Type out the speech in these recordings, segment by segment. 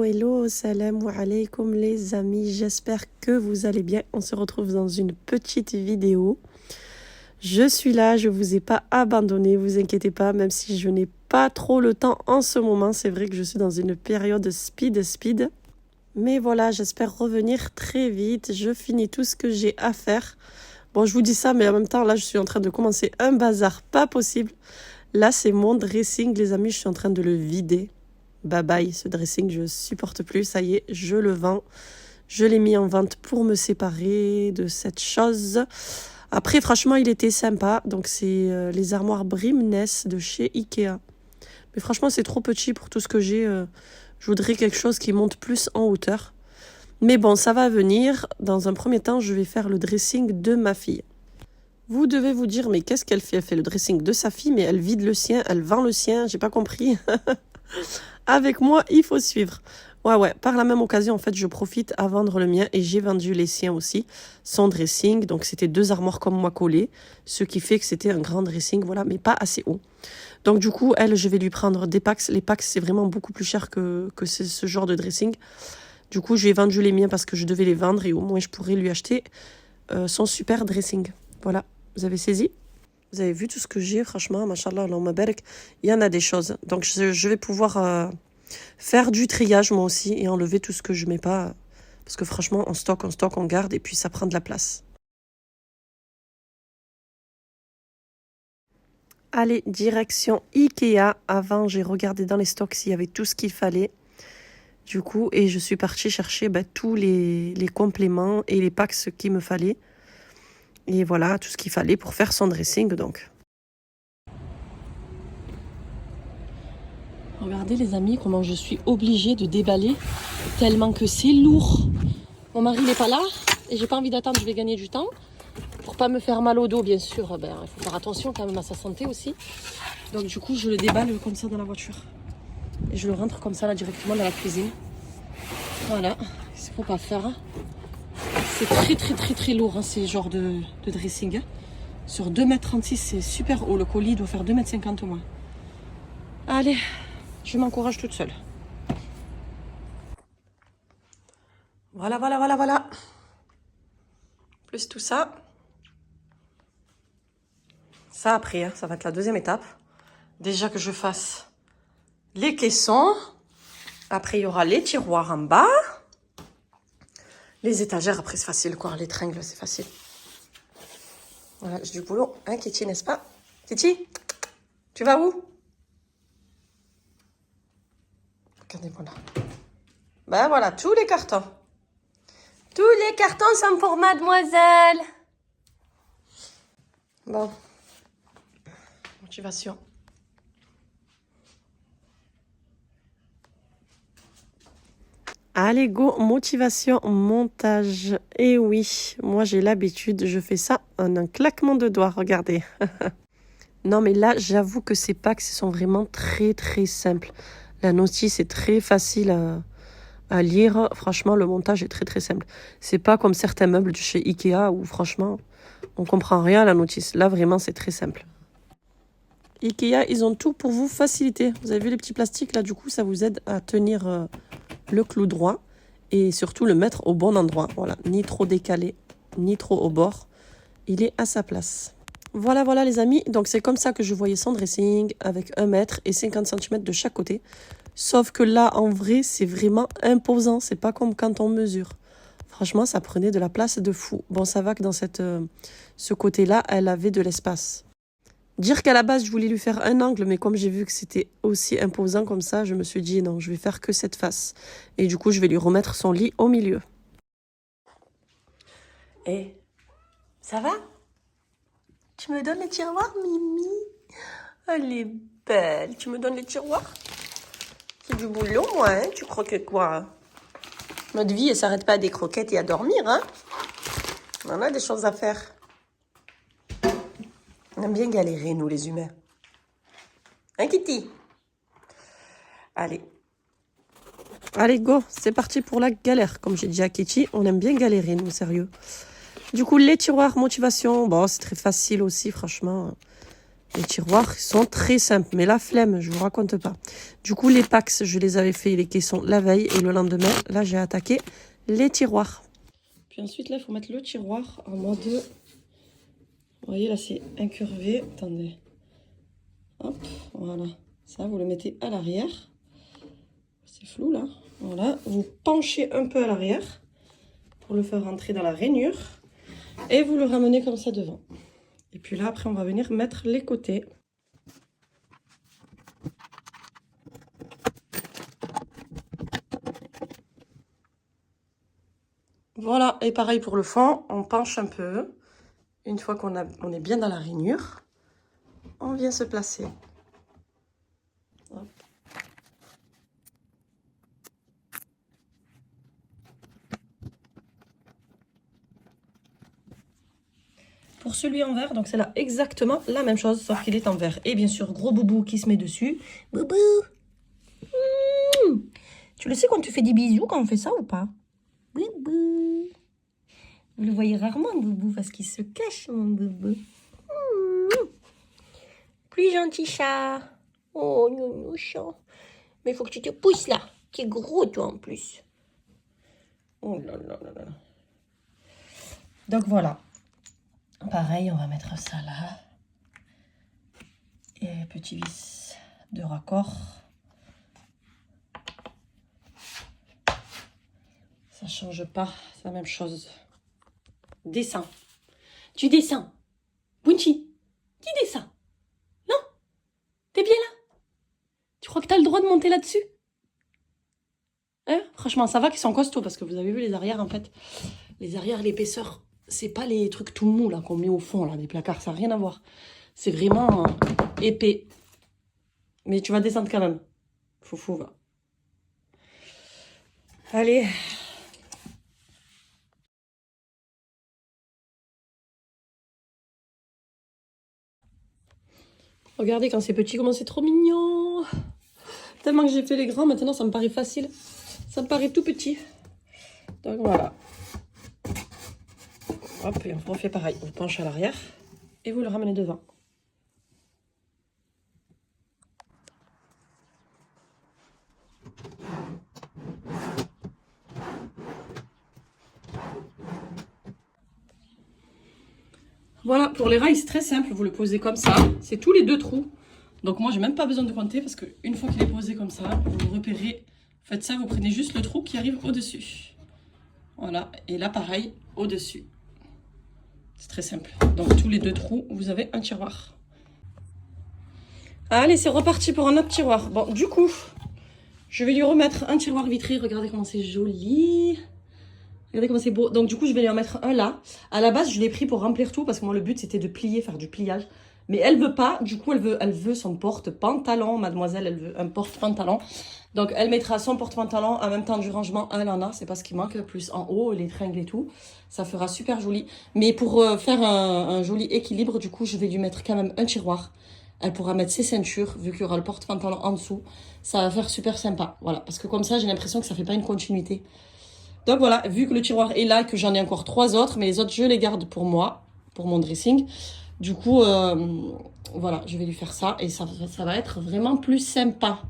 hello, salam alaikum les amis, j'espère que vous allez bien. On se retrouve dans une petite vidéo. Je suis là, je vous ai pas abandonné, vous inquiétez pas, même si je n'ai pas trop le temps en ce moment. C'est vrai que je suis dans une période speed. Mais voilà, j'espère revenir très vite. Je finis tout ce que j'ai à faire. Bon, je vous dis ça, mais en même temps, là, je suis en train de commencer un bazar pas possible. Là, c'est mon dressing, les amis, je suis en train de le vider. Bye bye, ce dressing, je supporte plus. Ça y est, je le vends. Je l'ai mis en vente pour me séparer de cette chose. Après, franchement, il était sympa. Donc, c'est les armoires Brimnes de chez Ikea. Mais franchement, c'est trop petit pour tout ce que j'ai. Je voudrais quelque chose qui monte plus en hauteur. Mais bon, ça va venir. Dans un premier temps, je vais faire le dressing de ma fille. Vous devez vous dire, mais qu'est-ce qu'elle fait? Elle fait le dressing de sa fille, mais elle vide le sien, elle vend le sien. J'ai pas compris. Avec moi, il faut suivre. Ouais. Par la même occasion, en fait, je profite à vendre le mien et j'ai vendu les siens aussi. Son dressing, donc c'était 2 armoires comme moi collées, ce qui fait que c'était un grand dressing, voilà, mais pas assez haut. Donc du coup, elle, je vais lui prendre des packs. Les packs, c'est vraiment beaucoup plus cher que ce genre de dressing. Du coup, j'ai vendu les miens parce que je devais les vendre et au moins je pourrais lui acheter son super dressing. Voilà, vous avez saisi? Vous avez vu tout ce que j'ai, franchement, machallah, Allahumma barak, il y en a des choses. Donc, je vais pouvoir faire du triage, moi aussi, et enlever tout ce que je mets pas. Parce que franchement, on stocke, on garde, et puis ça prend de la place. Allez, direction Ikea. Avant, j'ai regardé dans les stocks s'il y avait tout ce qu'il fallait. Du coup, et je suis partie chercher tous les compléments et les packs qu'il me fallait. Et voilà, tout ce qu'il fallait pour faire son dressing, donc. Regardez les amis, comment je suis obligée de déballer, tellement que c'est lourd. Mon mari n'est pas là, et j'ai pas envie d'attendre, je vais gagner du temps. Pour pas me faire mal au dos, bien sûr, il faut faire attention quand même à sa santé aussi. Donc du coup, je le déballe comme ça dans la voiture. Et je le rentre comme ça là directement dans la cuisine. Voilà, c'est faut pas faire. C'est très lourd, hein, ces genres de dressing. Sur 2,36 m, c'est super haut. Le colis doit faire 2,50 m au moins. Allez, je m'encourage toute seule. Voilà. Plus tout ça. Ça après, hein, ça va être la deuxième étape. Déjà que je fasse les caissons. Après, il y aura les tiroirs en bas. Les étagères, après, c'est facile, quoi. Les tringles, c'est facile. Voilà, j'ai du boulot. Hein, Kitty, n'est-ce pas? Kitty, tu vas où? Regardez-moi là. Ben voilà, tous les cartons. Tous les cartons sont pour mademoiselle. Bon. Motivation. Allez, go, motivation, montage. Et oui, moi j'ai l'habitude, je fais ça en un claquement de doigts, regardez. Non mais là, j'avoue que ces packs sont vraiment très simples. La notice est très facile à lire. Franchement, le montage est très simple. C'est pas comme certains meubles de chez Ikea où franchement, on comprend rien à la notice. Là, vraiment, c'est très simple. Ikea, ils ont tout pour vous faciliter. Vous avez vu les petits plastiques là, du coup, ça vous aide à tenir le clou droit et surtout le mettre au bon endroit. Voilà, ni trop décalé, ni trop au bord. Il est à sa place. Voilà les amis. Donc c'est comme ça que je voyais son dressing avec 1 mètre et 50 cm de chaque côté. Sauf que là, en vrai, c'est vraiment imposant. C'est pas comme quand on mesure. Franchement, ça prenait de la place de fou. Bon, ça va que dans ce côté-là, elle avait de l'espace. Dire qu'à la base, je voulais lui faire un angle, mais comme j'ai vu que c'était aussi imposant comme ça, je me suis dit non, je vais faire que cette face. Et du coup, je vais lui remettre son lit au milieu. Et ça va? Tu me donnes les tiroirs, Mimi? Elle est belle. Tu me donnes les tiroirs? C'est du boulot, moi, hein? Tu croques quoi? Notre vie, elle s'arrête pas à des croquettes et à dormir, hein? On a des choses à faire. On aime bien galérer, nous, les humains. Hein, Kitty? Allez. Allez, go. C'est parti pour la galère. Comme j'ai dit à Kitty, on aime bien galérer, nous, sérieux. Du coup, les tiroirs motivation, bon, c'est très facile aussi, franchement. Les tiroirs sont très simples, mais la flemme, je vous raconte pas. Du coup, les packs, je les avais fait les caissons la veille et le lendemain, là, j'ai attaqué les tiroirs. Puis ensuite, là, il faut mettre le tiroir en mode... Vous voyez, là, c'est incurvé. Attendez. Hop, voilà. Ça, vous le mettez à l'arrière. C'est flou, là. Voilà. Vous penchez un peu à l'arrière pour le faire rentrer dans la rainure. Et vous le ramenez comme ça devant. Et puis là, après, on va venir mettre les côtés. Voilà, et pareil pour le fond, on penche un peu. Une fois qu'on est bien dans la rainure, on vient se placer. Hop. Pour celui en verre, donc c'est là exactement la même chose, sauf qu'il est en verre. Et bien sûr, gros boubou qui se met dessus. Boubou. Tu le sais quand tu fais des bisous, quand on fait ça ou pas? Boubou. Vous le voyez rarement, Boubou, parce qu'il se cache, mon Boubou. Plus gentil chat. Oh, non, chat. Mais il faut que tu te pousses là. Tu es gros, toi, en plus. Oh là là là là. Donc voilà. Pareil, on va mettre ça là. Et petit vis de raccord. Ça change pas, c'est la même chose. Descends. Tu descends. Bunchi, qui descend? Non? T'es bien là? Tu crois que t'as le droit de monter là-dessus? Hein? Franchement, ça va qu'ils sont costauds parce que vous avez vu les arrières en fait. Les arrières, l'épaisseur, c'est pas les trucs tout mous là qu'on met au fond là des placards, ça n'a rien à voir. C'est vraiment épais. Mais tu vas descendre quand même. Foufou va. Allez. Regardez quand c'est petit, comment c'est trop mignon. Tellement que j'ai fait les grands, maintenant ça me paraît facile. Ça me paraît tout petit. Donc voilà. Hop, et on refait pareil. On penche à l'arrière et vous le ramenez devant. Voilà, pour les rails, c'est très simple. Vous le posez comme ça. C'est tous les deux trous. Donc moi, j'ai même pas besoin de compter parce qu'une fois qu'il est posé comme ça, vous repérez. Faites ça, vous prenez juste le trou qui arrive au-dessus. Voilà, et là, pareil, au-dessus. C'est très simple. Donc tous les deux trous, vous avez un tiroir. Allez, c'est reparti pour un autre tiroir. Bon, du coup, je vais lui remettre un tiroir vitré. Regardez comment c'est joli. Regardez comment c'est beau. Donc du coup, je vais lui en mettre un là. À la base, je l'ai pris pour remplir tout parce que moi, le but, c'était de plier, faire du pliage. Mais elle veut pas. Du coup, elle veut son porte-pantalon. Mademoiselle, elle veut un porte-pantalon. Donc, elle mettra son porte-pantalon en même temps du rangement. Elle en a, c'est pas ce qui manque. Plus en haut, les tringles et tout. Ça fera super joli. Mais pour faire un joli équilibre, du coup, je vais lui mettre quand même un tiroir. Elle pourra mettre ses ceintures, vu qu'il y aura le porte-pantalon en dessous. Ça va faire super sympa. Voilà, parce que comme ça, j'ai l'impression que ça fait pas une continuité. Donc voilà, vu que le tiroir est là, que j'en ai encore 3 autres, mais les autres, je les garde pour moi, pour mon dressing. Du coup, voilà, je vais lui faire ça et ça va être vraiment plus sympa.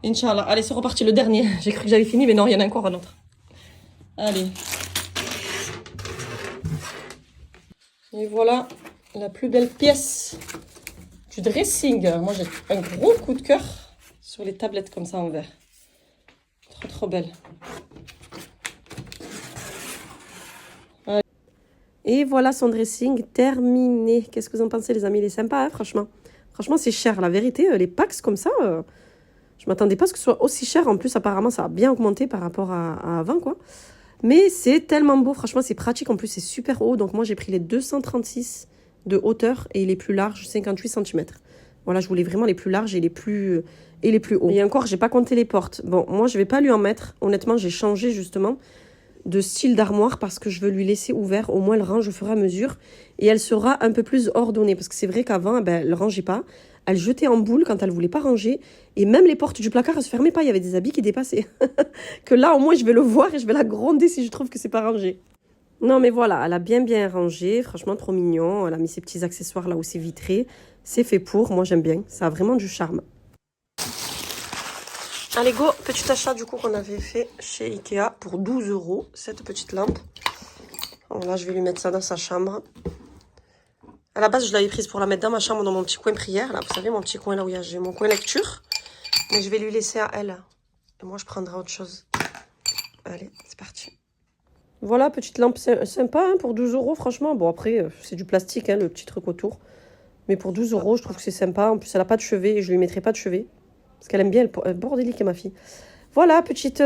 Inch'Allah. Allez, c'est reparti, le dernier. J'ai cru que j'avais fini, mais non, il y en a encore un autre. Allez. Et voilà la plus belle pièce du dressing. Moi, j'ai un gros coup de cœur sur les tablettes comme ça en verre. Trop, trop belle. Et voilà son dressing terminé. Qu'est-ce que vous en pensez, les amis? Il est sympa, hein, franchement. Franchement, c'est cher. La vérité, les packs comme ça, je m'attendais pas à ce que ce soit aussi cher. En plus, apparemment, ça a bien augmenté par rapport à avant, quoi. Mais c'est tellement beau. Franchement, c'est pratique. En plus, c'est super haut. Donc, moi, j'ai pris les 236 de hauteur et les plus larges, 58 cm. Voilà, je voulais vraiment les plus larges et les plus hauts. Et encore, j'ai pas compté les portes. Bon, moi, je vais pas lui en mettre. Honnêtement, j'ai changé, justement, de style d'armoire parce que je veux lui laisser ouvert. Au moins, elle range au fur et à mesure. Et elle sera un peu plus ordonnée. Parce que c'est vrai qu'avant, ben, elle ne rangeait pas. Elle jetait en boule quand elle ne voulait pas ranger. Et même les portes du placard, elles ne se fermaient pas. Il y avait des habits qui dépassaient. Que là, au moins, je vais le voir et je vais la gronder si je trouve que c'est pas rangé. Non, mais voilà, elle a bien rangé. Franchement, trop mignon. Elle a mis ses petits accessoires là où c'est vitré. C'est fait pour. Moi, j'aime bien. Ça a vraiment du charme. Allez, go. Petit achat du coup qu'on avait fait chez Ikea pour 12 €. Cette petite lampe. Alors là, je vais lui mettre ça dans sa chambre. À la base, je l'avais prise pour la mettre dans ma chambre, dans mon petit coin prière. Là, vous savez, mon petit coin là où j'ai mon coin lecture. Mais je vais lui laisser à elle. Et moi, je prendrai autre chose. Allez, c'est parti. Voilà, petite lampe sympa hein, pour 12 €, franchement. Bon, après, c'est du plastique, hein, le petit truc autour. Mais pour 12 €, je trouve que c'est sympa. En plus, elle n'a pas de chevet et je lui mettrai pas de chevet. Parce qu'elle aime bien le bordélique, ma fille. Voilà, petite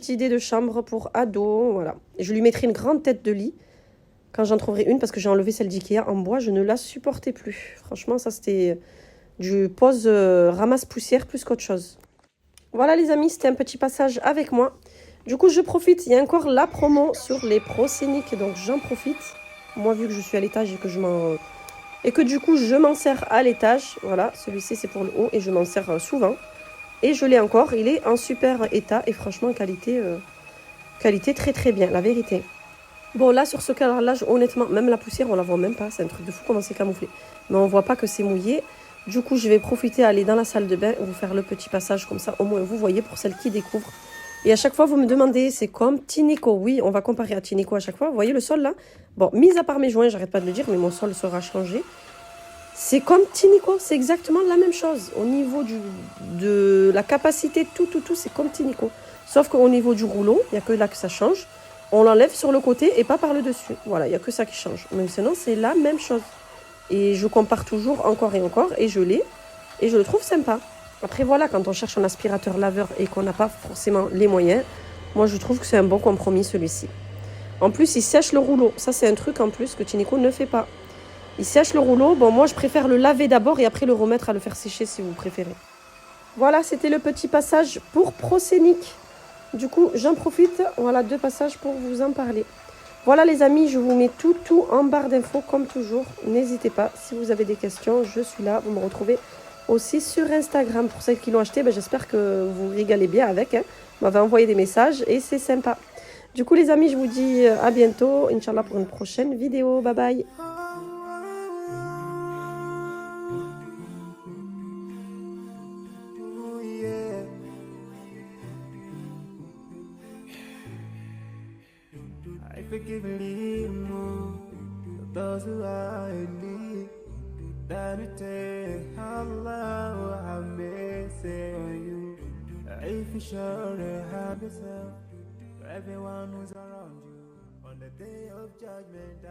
idée de chambre pour ado. Voilà. Et je lui mettrai une grande tête de lit quand j'en trouverai une parce que j'ai enlevé celle d'Ikea en bois. Je ne la supportais plus. Franchement, ça, c'était du pose ramasse poussière plus qu'autre chose. Voilà, les amis, c'était un petit passage avec moi. Du coup, je profite. Il y a encore la promo sur les Proscenic, donc j'en profite. Moi, vu que je suis à l'étage et que du coup, je m'en sers à l'étage. Voilà, celui-ci, c'est pour le haut et je m'en sers souvent. Et je l'ai encore. Il est en super état et franchement, qualité très bien, la vérité. Bon, là, sur ce cadre-là, honnêtement, même la poussière, on la voit même pas. C'est un truc de fou comment c'est camouflé. Mais on voit pas que c'est mouillé. Du coup, je vais profiter, aller dans la salle de bain, vous faire le petit passage comme ça. Au moins, vous voyez pour celles qui découvrent. Et à chaque fois, vous me demandez, c'est comme Tinico. Oui, on va comparer à Tinico à chaque fois. Vous voyez le sol là? Bon, mis à part mes joints, j'arrête pas de le dire, mais mon sol sera changé. C'est comme Tinico, c'est exactement la même chose. Au niveau de la capacité, tout, c'est comme Tinico. Sauf qu'au niveau du rouleau, il n'y a que là que ça change. On l'enlève sur le côté et pas par le dessus. Voilà, il n'y a que ça qui change. Mais sinon, c'est la même chose. Et je compare toujours encore et encore et je l'ai. Et je le trouve sympa. Après, voilà, quand on cherche un aspirateur laveur et qu'on n'a pas forcément les moyens, moi, je trouve que c'est un bon compromis, celui-ci. En plus, il sèche le rouleau. Ça, c'est un truc en plus que Tinico ne fait pas. Il sèche le rouleau. Bon, moi, je préfère le laver d'abord et après le remettre à le faire sécher si vous préférez. Voilà, c'était le petit passage pour Proscenic. Du coup, j'en profite. Voilà, 2 passages pour vous en parler. Voilà les amis, je vous mets tout en barre d'infos comme toujours. N'hésitez pas, si vous avez des questions, je suis là. Vous me retrouvez aussi sur Instagram. Pour celles qui l'ont acheté, j'espère que vous rigolez bien avec. Vous m'avez envoyé des messages et c'est sympa. Du coup les amis, je vous dis à bientôt. Inch'Allah pour une prochaine vidéo. Bye bye. Those who are in need, that it take Allah, I'm missing you. If you sure have yourself, everyone who's around you on the day of judgment.